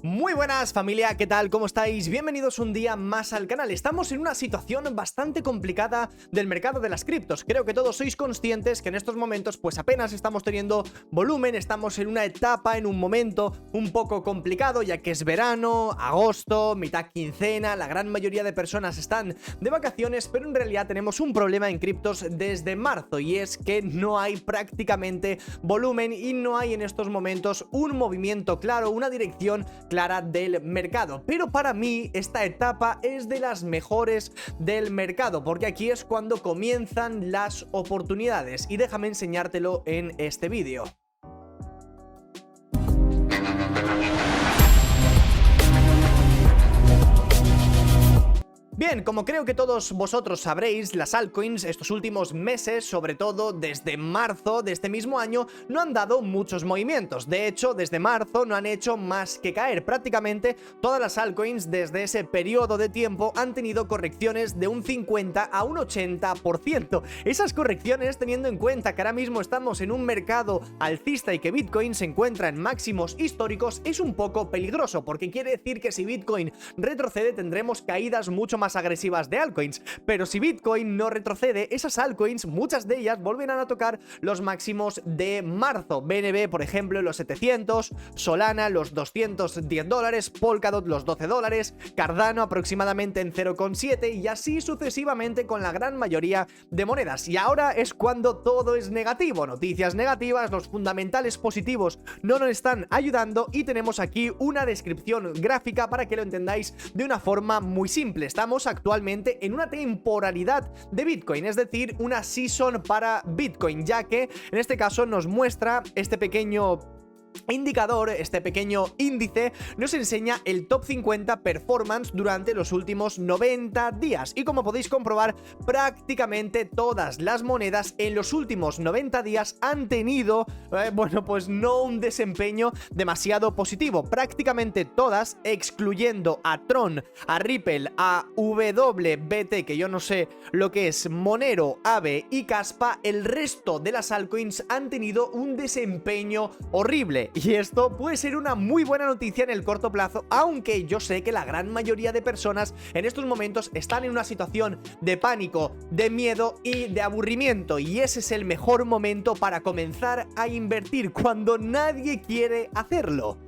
Muy buenas familia, ¿qué tal? ¿Cómo estáis? Bienvenidos un día más al canal. Estamos en una situación bastante complicada del mercado de las criptos. Creo que todos sois conscientes que en estos momentos pues apenas estamos teniendo volumen, estamos en una etapa, en un momento un poco complicado, ya que es verano, agosto, mitad quincena, la gran mayoría de personas están de vacaciones, pero en realidad tenemos un problema en criptos desde marzo, y es que no hay prácticamente volumen y no hay en estos momentos un movimiento claro, una dirección clara del mercado. Pero para mí esta etapa es de las mejores del mercado, porque aquí es cuando comienzan las oportunidades, y déjame enseñártelo en este vídeo. Bien, como creo que todos vosotros sabréis, las altcoins estos últimos meses, sobre todo desde marzo de este mismo año, no han dado muchos movimientos. De hecho, desde marzo no han hecho más que caer. Prácticamente todas las altcoins desde ese periodo de tiempo han tenido correcciones de un 50 a un 80%. Esas correcciones, teniendo en cuenta que ahora mismo estamos en un mercado alcista y que Bitcoin se encuentra en máximos históricos, es un poco peligroso, porque quiere decir que si Bitcoin retrocede tendremos caídas mucho más agresivas de altcoins, pero si Bitcoin no retrocede, esas altcoins, muchas de ellas volverán a tocar los máximos de marzo. BNB, por ejemplo, los 700, Solana los $210, Polkadot los $12, Cardano aproximadamente en 0,7 y así sucesivamente con la gran mayoría de monedas. Y ahora es cuando todo es negativo, noticias negativas, los fundamentales positivos no nos están ayudando, y tenemos aquí una descripción gráfica para que lo entendáis de una forma muy simple. Estamos actualmente en una temporalidad de Bitcoin, es decir, una season para Bitcoin, ya que en este caso nos muestra este pequeño indicador, este pequeño índice nos enseña el top 50 performance durante los últimos 90 días, y como podéis comprobar, prácticamente todas las monedas en los últimos 90 días han tenido, bueno, pues no un desempeño demasiado positivo. Prácticamente todas, excluyendo a Tron, a Ripple, a WBT, que yo no sé lo que es, Monero, Aave y Kaspa, el resto de las altcoins han tenido un desempeño horrible. Y esto puede ser una muy buena noticia en el corto plazo, aunque yo sé que la gran mayoría de personas en estos momentos están en una situación de pánico, de miedo y de aburrimiento, y ese es el mejor momento para comenzar a invertir, cuando nadie quiere hacerlo.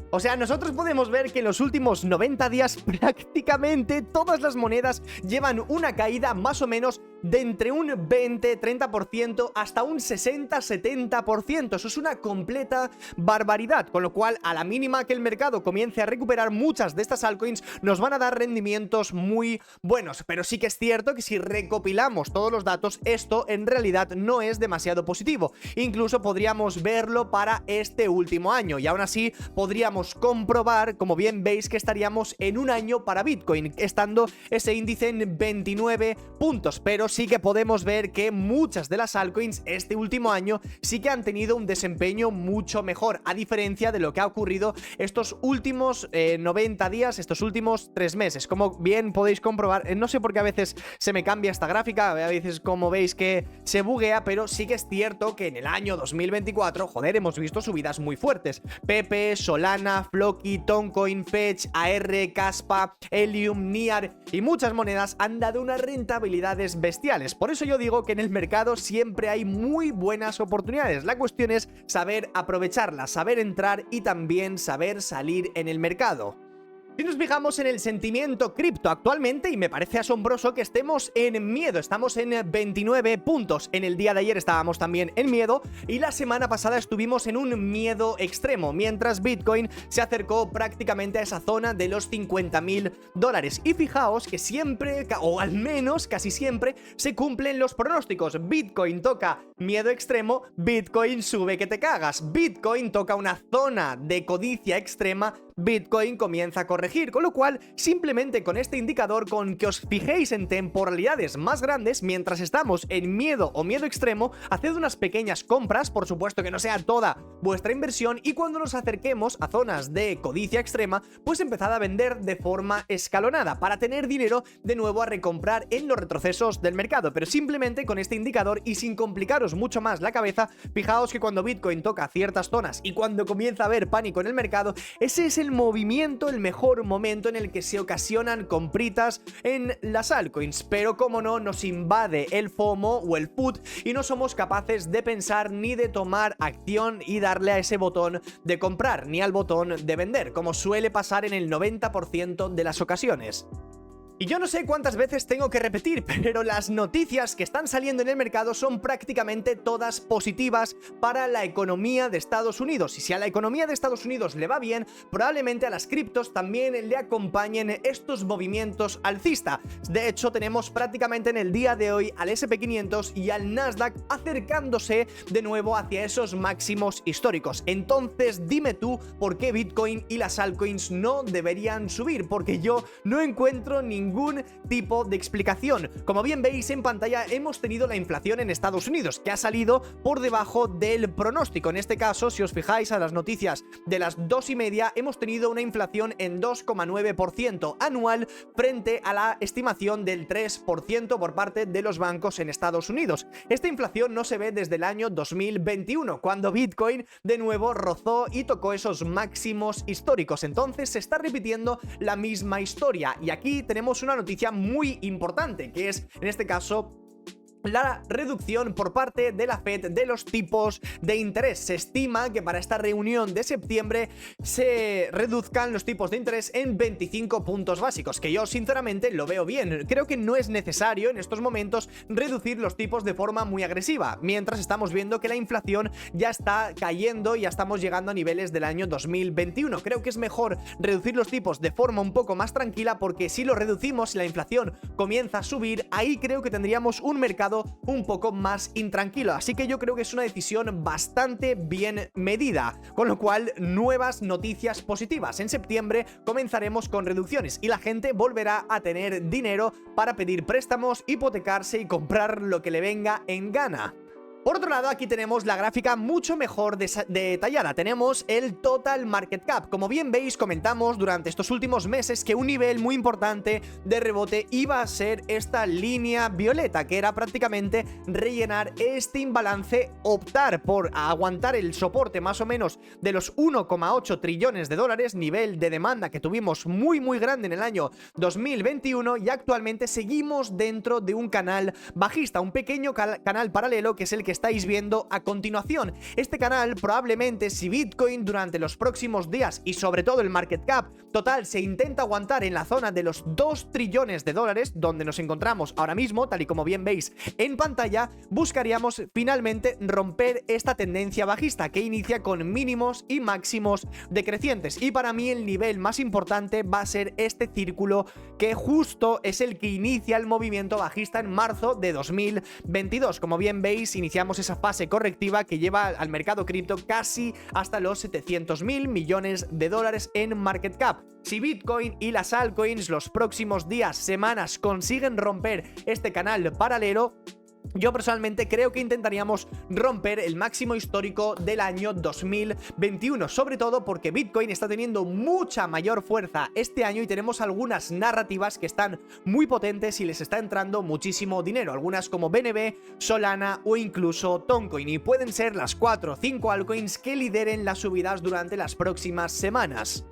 O sea, nosotros podemos ver que en los últimos 90 días prácticamente todas las monedas llevan una caída más o menos de entre un 20-30% hasta un 60-70%. Eso es una completa barbaridad, con lo cual a la mínima que el mercado comience a recuperar, muchas de estas altcoins nos van a dar rendimientos muy buenos. Pero sí que es cierto que si recopilamos todos los datos, esto en realidad no es demasiado positivo. Incluso podríamos verlo para este último año, y aún así podríamos comprobar, como bien veis, que estaríamos en un año para Bitcoin, estando ese índice en 29 puntos. Pero sí que podemos ver que muchas de las altcoins este último año sí que han tenido un desempeño mucho mejor, a diferencia de lo que ha ocurrido estos últimos 90 días, estos últimos 3 meses. Como bien podéis comprobar, no sé por qué a veces se me cambia esta gráfica, a veces como veis que se buguea, pero sí que es cierto que en el año 2024, joder, hemos visto subidas muy fuertes. Pepe, Solana, Floki, Toncoin, Fetch, AR, Kaspa, Helium, Niar y muchas monedas han dado unas rentabilidades bestiales. Por eso yo digo que en el mercado siempre hay muy buenas oportunidades. La cuestión es saber aprovecharlas, saber entrar y también saber salir en el mercado. Si nos fijamos en el sentimiento cripto actualmente, y me parece asombroso que estemos en miedo, estamos en 29 puntos. En el día de ayer estábamos también en miedo, y la semana pasada estuvimos en un miedo extremo, mientras Bitcoin se acercó prácticamente a esa zona de los $50.000. Y fijaos que siempre, o al menos casi siempre, se cumplen los pronósticos. Bitcoin toca miedo extremo, Bitcoin sube que te cagas. Bitcoin toca una zona de codicia extrema, Bitcoin comienza a corregir corregir, con lo cual simplemente con este indicador, con que os fijéis en temporalidades más grandes mientras estamos en miedo o miedo extremo, haced unas pequeñas compras, por supuesto que no sea toda vuestra inversión, y cuando nos acerquemos a zonas de codicia extrema, pues empezad a vender de forma escalonada para tener dinero de nuevo a recomprar en los retrocesos del mercado. Pero simplemente con este indicador y sin complicaros mucho más la cabeza, fijaos que cuando Bitcoin toca ciertas zonas y cuando comienza a haber pánico en el mercado, ese es el movimiento, el mejor momento en el que se ocasionan compritas en las altcoins. Pero como no, nos invade el FOMO o el FUD y no somos capaces de pensar ni de tomar acción y darle a ese botón de comprar ni al botón de vender, como suele pasar en el 90% de las ocasiones. Y yo no sé cuántas veces tengo que repetir, pero las noticias que están saliendo en el mercado son prácticamente todas positivas para la economía de Estados Unidos. Y si a la economía de Estados Unidos le va bien, probablemente a las criptos también le acompañen estos movimientos alcistas. De hecho, tenemos prácticamente en el día de hoy al S&P 500 y al Nasdaq acercándose de nuevo hacia esos máximos históricos. Entonces, dime tú por qué Bitcoin y las altcoins no deberían subir, porque yo no encuentro ningún tipo de explicación. Como bien veis en pantalla, hemos tenido la inflación en Estados Unidos, que ha salido por debajo del pronóstico. En este caso, si os fijáis a las noticias de las 2:30, hemos tenido una inflación en 2,9% anual frente a la estimación del 3% por parte de los bancos en Estados Unidos. Esta inflación no se ve desde el año 2021, cuando Bitcoin de nuevo rozó y tocó esos máximos históricos. Entonces se está repitiendo la misma historia, y aquí tenemos una noticia muy importante, que es, en este caso, la reducción por parte de la Fed de los tipos de interés. Se estima que para esta reunión de septiembre se reduzcan los tipos de interés en 25 puntos básicos, que yo sinceramente lo veo bien. Creo que no es necesario en estos momentos reducir los tipos de forma muy agresiva, mientras estamos viendo que la inflación ya está cayendo y ya estamos llegando a niveles del año 2021. Creo que es mejor reducir los tipos de forma un poco más tranquila, porque si lo reducimos y la inflación comienza a subir, ahí creo que tendríamos un mercado un poco más intranquilo. Así que yo creo que es una decisión bastante bien medida, con lo cual nuevas noticias positivas. En septiembre comenzaremos con reducciones y la gente volverá a tener dinero para pedir préstamos, hipotecarse y comprar lo que le venga en gana. Por otro lado, aquí tenemos la gráfica mucho mejor detallada. Tenemos el Total Market Cap. Como bien veis, comentamos durante estos últimos meses que un nivel muy importante de rebote iba a ser esta línea violeta, que era prácticamente rellenar este imbalance, optar por aguantar el soporte más o menos de los 1,8 trillones de dólares, nivel de demanda que tuvimos muy grande en el año 2021, y actualmente seguimos dentro de un canal bajista, un pequeño canal paralelo, que es el que estáis viendo a continuación. Este canal probablemente, si Bitcoin durante los próximos días y sobre todo el market cap total se intenta aguantar en la zona de los 2 trillones de dólares, donde nos encontramos ahora mismo, tal y como bien veis en pantalla, buscaríamos finalmente romper esta tendencia bajista que inicia con mínimos y máximos decrecientes. Y para mí el nivel más importante va a ser este círculo, que justo es el que inicia el movimiento bajista en marzo de 2022. Como bien veis, iniciamos esa fase correctiva que lleva al mercado cripto casi hasta los 700.000 millones de dólares en market cap. Si Bitcoin y las altcoins los próximos días, semanas consiguen romper este canal paralelo, yo personalmente creo que intentaríamos romper el máximo histórico del año 2021, sobre todo porque Bitcoin está teniendo mucha mayor fuerza este año y tenemos algunas narrativas que están muy potentes y les está entrando muchísimo dinero, algunas como BNB, Solana o incluso Toncoin, y pueden ser las 4 o 5 altcoins que lideren las subidas durante las próximas semanas.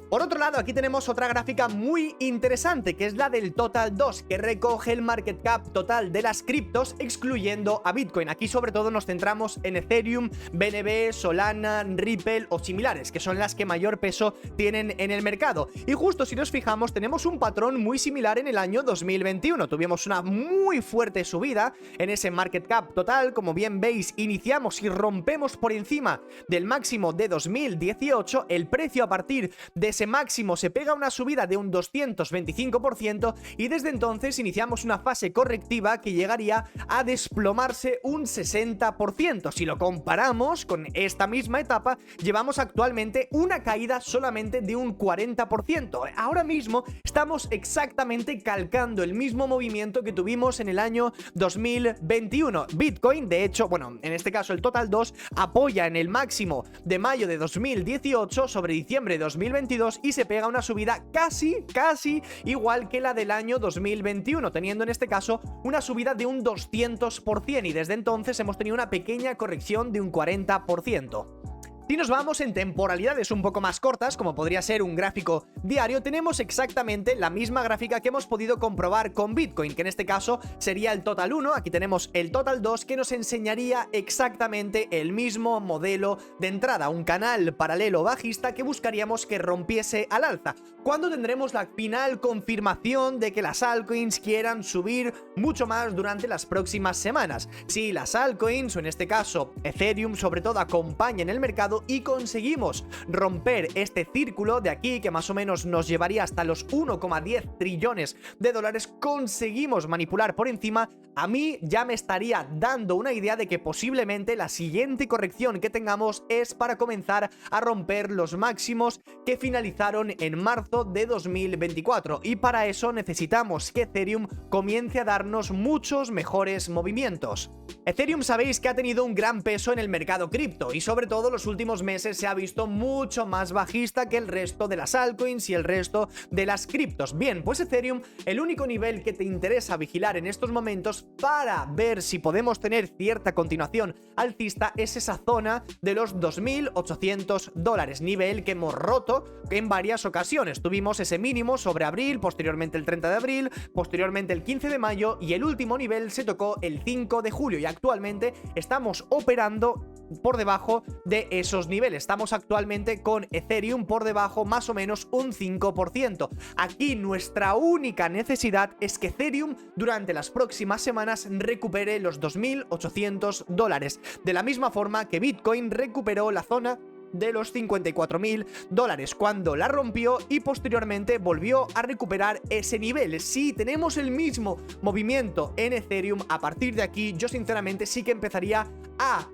Por otro lado, aquí tenemos otra gráfica muy interesante, que es la del Total 2, que recoge el market cap total de las criptos, excluyendo a Bitcoin. Aquí sobre todo nos centramos en Ethereum, BNB, Solana, Ripple o similares, que son las que mayor peso tienen en el mercado. Y justo si nos fijamos, tenemos un patrón muy similar en el año 2021. Tuvimos una muy fuerte subida en ese market cap total. Como bien veis, iniciamos y rompemos por encima del máximo de 2018. El precio a partir de ese máximo se pega una subida de un 225% y desde entonces iniciamos una fase correctiva que llegaría a desplomarse un 60%. Si lo comparamos con esta misma etapa, llevamos actualmente una caída solamente de un 40%. Ahora mismo estamos exactamente calcando el mismo movimiento que tuvimos en el año 2021. Bitcoin, de hecho, bueno, en este caso el Total 2 apoya en el máximo de mayo de 2018 sobre diciembre de 2022 y se pega una subida casi igual que la del año 2021, teniendo en este caso una subida de un 200% y desde entonces hemos tenido una pequeña corrección de un 40%. Si nos vamos en temporalidades un poco más cortas, como podría ser un gráfico diario, tenemos exactamente la misma gráfica que hemos podido comprobar con Bitcoin, que en este caso sería el Total 1, aquí tenemos el Total 2, que nos enseñaría exactamente el mismo modelo de entrada, un canal paralelo bajista que buscaríamos que rompiese al alza. ¿Cuándo tendremos la final confirmación de que las altcoins quieran subir mucho más durante las próximas semanas? Si las altcoins, o en este caso Ethereum sobre todo, acompañan el mercado y conseguimos romper este círculo de aquí que más o menos nos llevaría hasta los 1,10 trillones de dólares, conseguimos manipular por encima, a mí ya me estaría dando una idea de que posiblemente la siguiente corrección que tengamos es para comenzar a romper los máximos que finalizaron en marzo de 2024 y para eso necesitamos que Ethereum comience a darnos muchos mejores movimientos. Ethereum sabéis que ha tenido un gran peso en el mercado cripto y sobre todo los últimos meses se ha visto mucho más bajista que el resto de las altcoins y el resto de las criptos. Bien, pues Ethereum, el único nivel que te interesa vigilar en estos momentos para ver si podemos tener cierta continuación alcista es esa zona de los $2.800, nivel que hemos roto en varias ocasiones. Tuvimos ese mínimo sobre abril, posteriormente el 30 de abril, posteriormente el 15 de mayo y el último nivel se tocó el 5 de julio y actualmente estamos operando por debajo de esos niveles. Estamos actualmente con Ethereum por debajo más o menos un 5%. Aquí nuestra única necesidad es que Ethereum durante las próximas semanas recupere los $2.800, de la misma forma que Bitcoin recuperó la zona de los $54.000 cuando la rompió y posteriormente volvió a recuperar ese nivel. Si tenemos el mismo movimiento en Ethereum, a partir de aquí yo sinceramente sí que empezaría a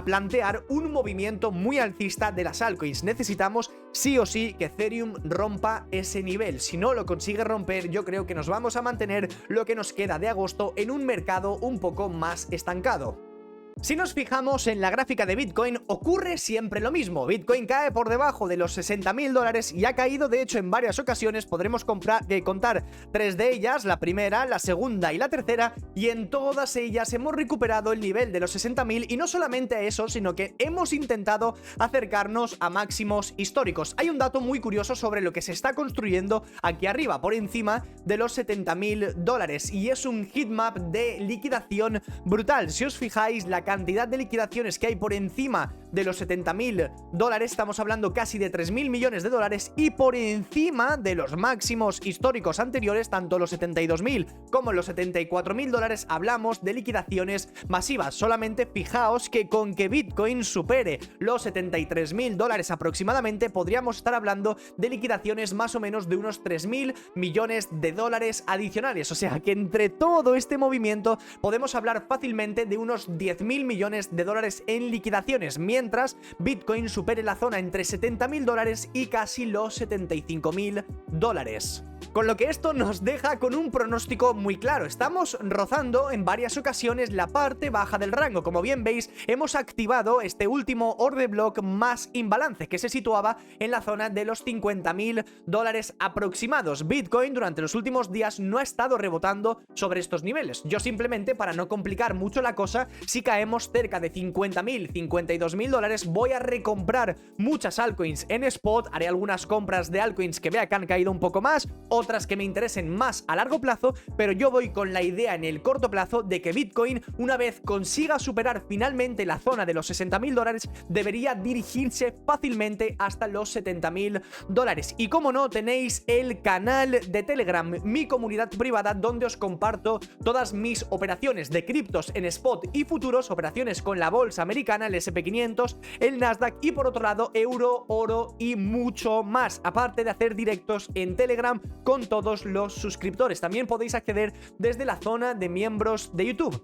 plantear un movimiento muy alcista de las altcoins. Necesitamos sí o sí que Ethereum rompa ese nivel. Si no lo consigue romper, yo creo que nos vamos a mantener lo que nos queda de agosto en un mercado un poco más estancado. Si nos fijamos en la gráfica de Bitcoin, ocurre siempre lo mismo. Bitcoin cae por debajo de los $60.000 y ha caído de hecho en varias ocasiones. Podremos contar 3 de ellas, la primera, la segunda y la tercera, y en todas ellas hemos recuperado el nivel de los 60.000 y no solamente eso, sino que hemos intentado acercarnos a máximos históricos. Hay un dato muy curioso sobre lo que se está construyendo aquí arriba, por encima de los $70.000, y es un heatmap de liquidación brutal. Si os fijáis, la cantidad de liquidaciones que hay por encima de los $70.000, estamos hablando casi de $3.000 millones, y por encima de los máximos históricos anteriores, tanto los $72.000 como los $74.000, hablamos de liquidaciones masivas. Solamente fijaos que con que Bitcoin supere los $73.000 aproximadamente, podríamos estar hablando de liquidaciones más o menos de unos $3.000 millones adicionales. O sea que entre todo este movimiento podemos hablar fácilmente de unos $10.000 millones en liquidaciones, mientras Bitcoin supere la zona entre $70.000 y casi los $75.000. Con lo que esto nos deja con un pronóstico muy claro. Estamos rozando en varias ocasiones la parte baja del rango. Como bien veis, hemos activado este último order block más imbalance, que se situaba en la zona de los $50.000 aproximados. Bitcoin durante los últimos días no ha estado rebotando sobre estos niveles. Yo simplemente, para no complicar mucho la cosa, si caemos cerca de $50.000, $52.000, voy a recomprar muchas altcoins en spot, haré algunas compras de altcoins que vea que han caído un poco más, otras que me interesen más a largo plazo, pero yo voy con la idea en el corto plazo de que Bitcoin, una vez consiga superar finalmente la zona de los $60.000, debería dirigirse fácilmente hasta los $70.000. Y como no, tenéis el canal de Telegram, mi comunidad privada, donde os comparto todas mis operaciones de criptos en spot y futuros, operaciones con la bolsa americana, el SP500, el Nasdaq y por otro lado euro, oro y mucho más, aparte de hacer directos en Telegram con todos los suscriptores. También podéis acceder desde la zona de miembros de YouTube.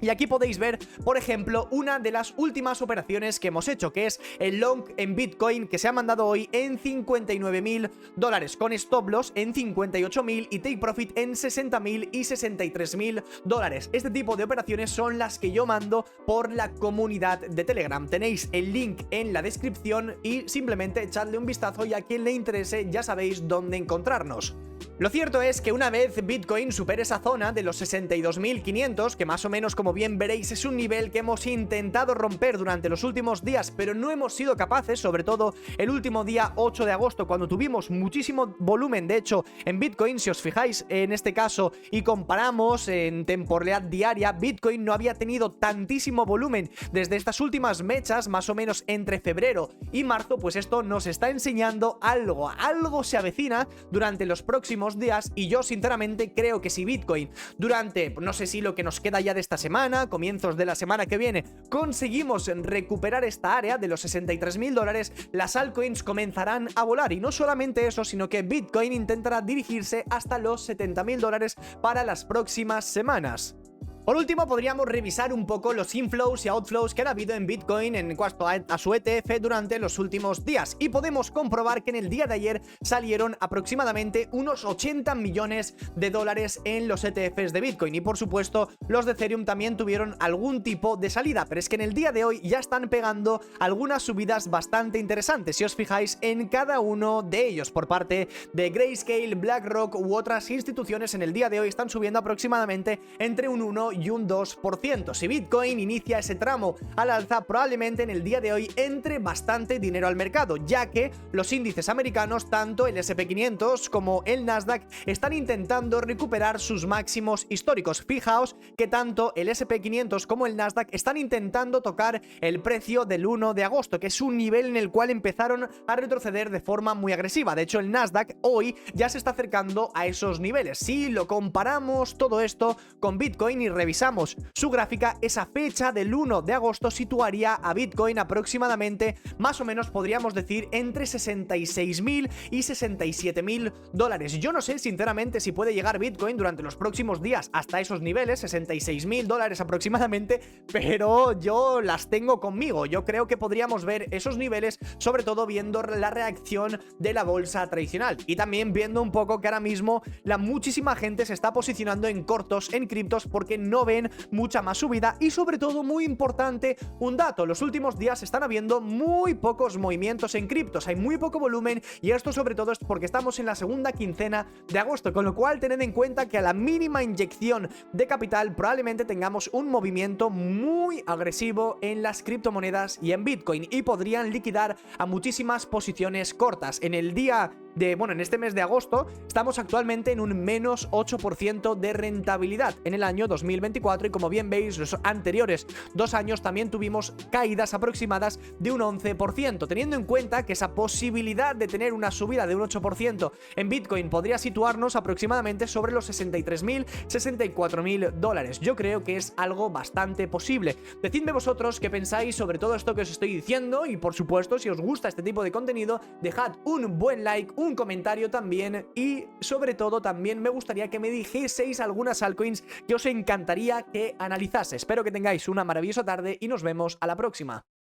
Y aquí podéis ver, por ejemplo, una de las últimas operaciones que hemos hecho, que es el long en Bitcoin, que se ha mandado hoy en $59.000, con stop loss en 58.000 y take profit en 60.000 y $63.000. Este tipo de operaciones son las que yo mando por la comunidad de Telegram. Tenéis el link en la descripción y simplemente echadle un vistazo, y a quien le interese ya sabéis dónde encontrarnos. Lo cierto es que una vez Bitcoin supere esa zona de los 62.500, que más o menos, como bien veréis, es un nivel que hemos intentado romper durante los últimos días, pero no hemos sido capaces, sobre todo el último día 8 de agosto, cuando tuvimos muchísimo volumen. De hecho, en Bitcoin, si os fijáis en este caso y comparamos en temporalidad diaria, Bitcoin no había tenido tantísimo volumen desde estas últimas mechas, más o menos entre febrero y marzo. Pues esto nos está enseñando algo se avecina durante los próximos días, y yo sinceramente creo que si Bitcoin durante, no sé si lo que nos queda ya de esta semana, comienzos de la semana que viene, conseguimos recuperar esta área de los $63.000, las altcoins comenzarán a volar. Y no solamente eso, sino que Bitcoin intentará dirigirse hasta los $70.000 para las próximas semanas. Por último, podríamos revisar un poco los inflows y outflows que han habido en Bitcoin en cuanto a su ETF durante los últimos días, y podemos comprobar que en el día de ayer salieron aproximadamente unos $80 millones en los ETFs de Bitcoin, y por supuesto los de Ethereum también tuvieron algún tipo de salida, pero es que en el día de hoy ya están pegando algunas subidas bastante interesantes, si os fijáis en cada uno de ellos, por parte de Grayscale, BlackRock u otras instituciones. En el día de hoy están subiendo aproximadamente entre un 1 y un 2%. Si Bitcoin inicia ese tramo al alza, probablemente en el día de hoy entre bastante dinero al mercado, ya que los índices americanos, tanto el SP500 como el Nasdaq, están intentando recuperar sus máximos históricos. Fijaos que tanto el SP500 como el Nasdaq están intentando tocar el precio del 1 de agosto, que es un nivel en el cual empezaron a retroceder de forma muy agresiva. De hecho, el Nasdaq hoy ya se está acercando a esos niveles. Si lo comparamos todo esto con Bitcoin y revisamos su gráfica, esa fecha del 1 de agosto situaría a Bitcoin aproximadamente, más o menos podríamos decir, entre $66.000 y $67.000. Yo no sé sinceramente si puede llegar Bitcoin durante los próximos días hasta esos niveles, $66.000 aproximadamente, pero yo las tengo conmigo. Yo creo que podríamos ver esos niveles, sobre todo viendo la reacción de la bolsa tradicional, y también viendo un poco que ahora mismo muchísima gente se está posicionando en cortos en criptos porque no ven mucha más subida. Y sobre todo, muy importante, un dato: los últimos días están habiendo muy pocos movimientos en criptos, hay muy poco volumen, y esto sobre todo es porque estamos en la segunda quincena de agosto, con lo cual tened en cuenta que a la mínima inyección de capital probablemente tengamos un movimiento muy agresivo en las criptomonedas y en Bitcoin, y podrían liquidar a muchísimas posiciones cortas. En el día de, bueno, en este mes de agosto estamos actualmente en un menos 8% de rentabilidad en el año 2024, y como bien veis, los anteriores 2 años también tuvimos caídas aproximadas de un 11%, teniendo en cuenta que esa posibilidad de tener una subida de un 8% en Bitcoin podría situarnos aproximadamente sobre los $63.000, $64.000. Yo creo que es algo bastante posible. Decidme vosotros qué pensáis sobre todo esto que os estoy diciendo, y por supuesto, si os gusta este tipo de contenido, dejad un buen like, un comentario también, y sobre todo también me gustaría que me dijeseis algunas altcoins que os encantaría que analizase. Espero que tengáis una maravillosa tarde y nos vemos a la próxima.